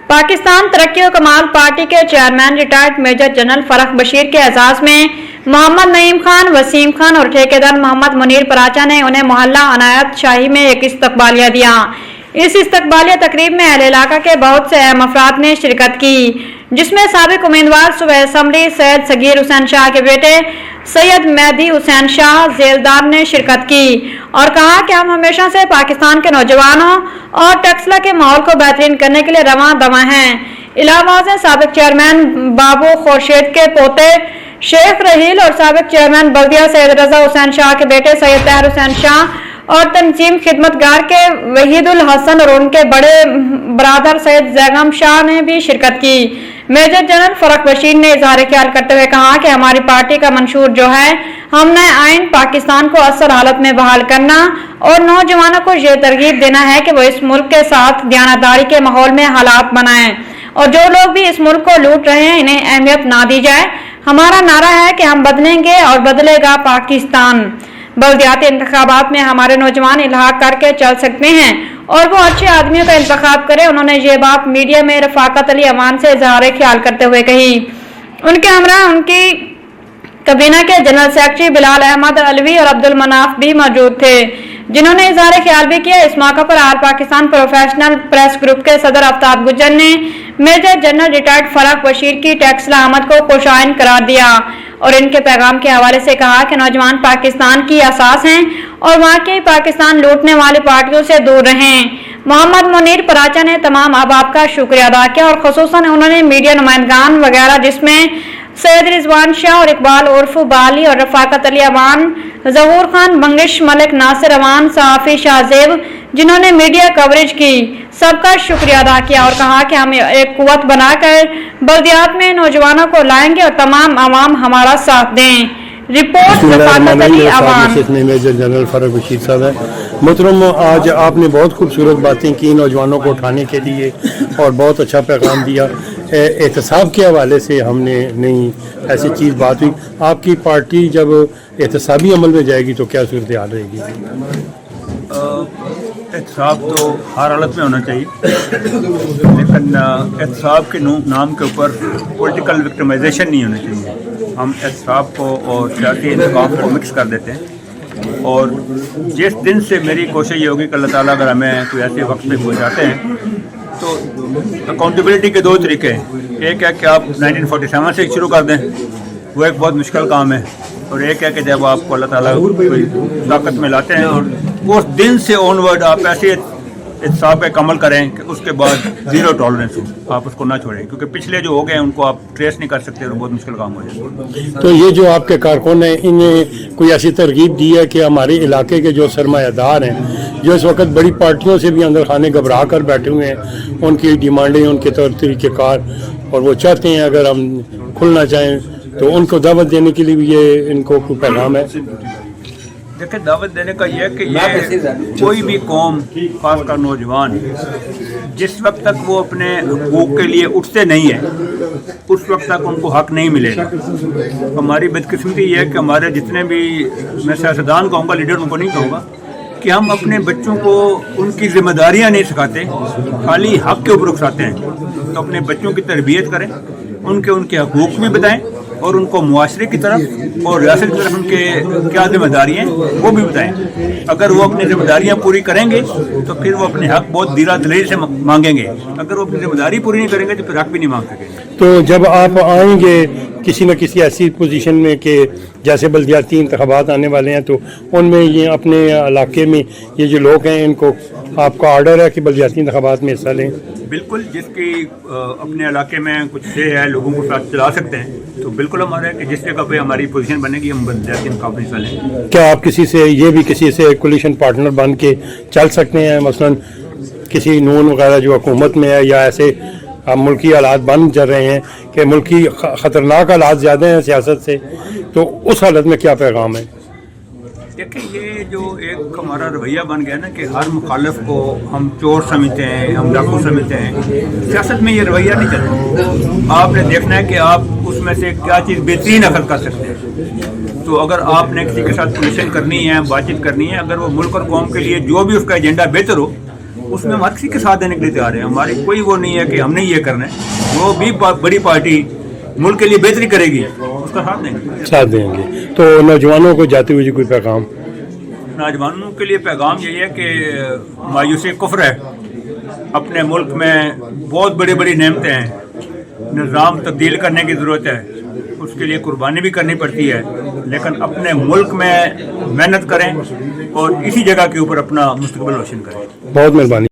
पाकिस्तान तरक्की व कमाल पार्टी के chairman retired major general Farrukh Bashir के एजाज में मोहम्मद नईम खान, वसीम खान और ठेकेदार मोहम्मद मुनीर पराचा ने उन्हें मोहल्ला अनायत शाही में एक इस्तकबालिया दिया। इस इस्तकबालिया तकरीब में अहले इलाका के बहुत से अहम अफराद ने शिरकत की, जिसमें साबिक उम्मीदवार सूबा असम्बली सैयद सगीर हुसैन शाह के बेटे सैयद मेहदी हुसैन शाह जेलदार ने शिरकत की और कहा कि हम हमेशा से पाकिस्तान के नौजवानों और टक्सला के माहौल को बेहतरीन करने के लिए रवां दवा हैं। इलाहाबाद में साबिक चेयरमैन बाबू खुर्शीद के पोते शेख रहील और साबिक चेयरमैन बल्दिया सैयद रजा हुसैन शाह के बेटे सैयद तहर हुसैन शाह और तंजीम खिदमतगार के वहीदुल हसन और उनके बड़े बरादर सैयद जैगम शाह ने भी शिरकत की। मेजर जनरल फरख बशीर ने इजहार ख्याल करते हुए कहा कि हमारी पार्टी का मंशूर जो है, हमने आइन पाकिस्तान को असल हालत में बहाल करना और नौजवानों को ये तरगीब देना है कि वो इस मुल्क के साथ दयानतदारी के माहौल में हालात बनाएं और जो लोग भी इस मुल्क को लूट रहे हैं इन्हें अहमियत ना दी जाए। हमारा नारा है कि हम बदलेंगे और बदलेगा पाकिस्तान। बल्दियाती इंतखाबात में हमारे नौजवान इल्हाक करके चल सकते हैं और वो अच्छे आदमियों का इंतखाब करें। उन्होंने ये बात मीडिया में रफाकत अली अमान से इजहार ख्याल करते हुए कही। उनके हमरा उनकी कबीना के जनरल सेक्रेटरी बिलाल अहमद अलवी और अब्दुल मनाफ भी मौजूद थे, जिन्होंने इजहार ख्याल भी किया। इस मौके पर आल पाकिस्तान प्रोफेशनल प्रेस ग्रुप के सदर आफ्ताब गुज्जर ने मेजर जनरल रिटायर्ड फरख बशीर की टैक्सला आमद को खुशाइन करार दिया और इनके पैगाम के हवाले से कहा कि नौजवान पाकिस्तान की असास हैं और वाकई पाकिस्तान लूटने वाली पार्टियों से दूर रहें। मोहम्मद मुनीर पराचा ने तमाम अहबाब का शुक्रिया अदा किया और खुसूसन उन्होंने मीडिया नुमाइंदगान वगैरह जिसमें सैयद रिजवान शाह और इकबाल उर्फ बाली और रफाकत अली अवान, जहूर खान, बंगिश मलिक, नासिर अवान, सहाफी शाहजेब जिन्होंने मीडिया कवरेज की, सबका शुक्रिया अदा किया और कहा कि हम एक कुव्वत बनाकर बल्दियात में नौजवानों को लाएंगे और तमाम आवाम हमारा साथ दें। Report Rafaqat Ali Awan. Major general Farrukh Bashir sahab है। मोहतरम, आज आपने बहुत खूबसूरत बातें की नौजवानों को उठाने के लिए और बहुत अच्छा पैगाम दिया। एहतसाब के हवाले से हमने नहीं ऐसी चीज़ बात हुई। आपकी पार्टी जब एहतसाबी अमल में जाएगी तो क्या सूरत हाल रहेगी? एहतसाब तो हर हालत में होना चाहिए, लेकिन एहतसाब के नाम के ऊपर पॉलिटिकल विक्टिमाइजेशन नहीं होना चाहिए। हम एहतसाब को और सियासी इंतकाम को मिक्स कर देते हैं और जिस दिन से मेरी कोशिश ये होगी कि अल्लाह ताला अगर हमें कोई ऐसे वक्त में पहुँचाते हैं तो अकाउंटेबिलिटी के दो तरीके हैं। एक है कि आप 1947 से शुरू कर दें, वो एक बहुत मुश्किल काम है, और एक है कि जब आपको अल्लाह ताला कोई ताकत में लाते हैं और उस दिन से ऑनवर्ड आप ऐसे एहतसाब पे अमल करें कि उसके बाद ज़ीरो टॉलरेंस हो, आप उसको ना छोड़ें, क्योंकि पिछले जो हो गए हैं उनको आप ट्रेस नहीं कर सकते और बहुत मुश्किल काम हो जाए। तो ये जो आपके कारकुन हैं, इन्हें कोई ऐसी तरगीब दी है कि हमारे इलाके के जो सरमायादार हैं, जो इस वक्त बड़ी पार्टियों से भी अंदर खाने घबरा कर बैठे हुए हैं, उनकी डिमांडें, उनके तौर तरीक़ेकार, और वो चाहते हैं अगर हम खुलना चाहें तो उनको दावत देने के लिए भी ये इनको कोई पैगाम है? देखिए, दावत देने का यह है कि ये कोई भी कौम, खासकर नौजवान, जिस वक्त तक वो अपने हकूक़ के लिए उठते नहीं है उस वक्त तक उनको हक नहीं मिलेगा। हमारी बदकिस्मती ये है कि हमारे जितने भी, मैं सियासतदान कहूँगा, लीडर उनको नहीं कहूँगा, कि हम अपने बच्चों को उनकी जिम्मेदारियाँ नहीं सिखाते, खाली हक के ऊपर उकसाते हैं। तो अपने बच्चों की तरबियत करें, उनके हकूक़ भी बताएं और उनको मुआशरे की तरफ और रियासत की तरफ उनके क्या जिम्मेदारियाँ हैं वो भी बताएं। अगर वो अपनी जिम्मेदारियाँ पूरी करेंगे तो फिर वो अपने हक बहुत धीरा दिलेरी से मांगेंगे। अगर वो अपनी जिम्मेदारी पूरी नहीं करेंगे तो फिर हक भी नहीं मांग सकेंगे। तो जब आप आएंगे किसी न किसी ऐसी पोजीशन में कि जैसे बल्दियाती इंतखाबात आने वाले हैं, तो उनमें ये अपने इलाके में ये जो लोग हैं, इनको आपका ऑर्डर है कि बल्दियाती इंतखाबात में हिस्सा लें? बिल्कुल, जिसकी अपने इलाके में कुछ से है, लोगों को साथ चला सकते हैं, तो बिल्कुल हमारा है कि जिस जगह पे हमारी पोजीशन बनेगी हम बल्दियाती इंतखाब में हिस्सा लें। क्या आप किसी से कोलिशन पार्टनर बन के चल सकते हैं? मसलन किसी नून वगैरह जो हुकूमत में है, या ऐसे मुल्की हालात बन जा रहे हैं कि मुल्की ख़तरनाक हालात ज़्यादा हैं सियासत से, तो उस हालत में क्या पैगाम है? देखिए, ये जो एक हमारा रवैया बन गया ना कि हर मुखालिफ को हम चोर समझते हैं, हम डाकू समझते हैं, सियासत में ये रवैया नहीं चलता। आपने देखना है कि आप उसमें से क्या चीज़ बेहतरीन अखल कर सकते हैं। तो अगर आपने किसी के साथ पोजीशन करनी है, बातचीत करनी है, अगर वो मुल्क और कौम के लिए जो भी उसका एजेंडा बेहतर हो اس میں ہم ہر کسی کے ساتھ دینے کے لیے تیار ہیں. ہماری کوئی وہ نہیں ہے کہ ہم نے یہ کرنا ہے. وہ بھی بڑی پارٹی ملک کے لیے بہتری کرے گی اس کا ساتھ دیں گے. ساتھ دیں گے. تو نوجوانوں کو جاتے ہوئے کوئی پیغام؟ نوجوانوں کے لیے پیغام یہی ہے کہ مایوسی کفر ہے. اپنے ملک میں بہت بڑی بڑی نعمتیں ہیں, نظام تبدیل کرنے کی ضرورت ہے, اس کے لیے قربانی بھی کرنی پڑتی ہے, لیکن اپنے ملک میں محنت کریں اور اسی جگہ کے اوپر اپنا مستقبل روشن کریں. بہت مہربانی.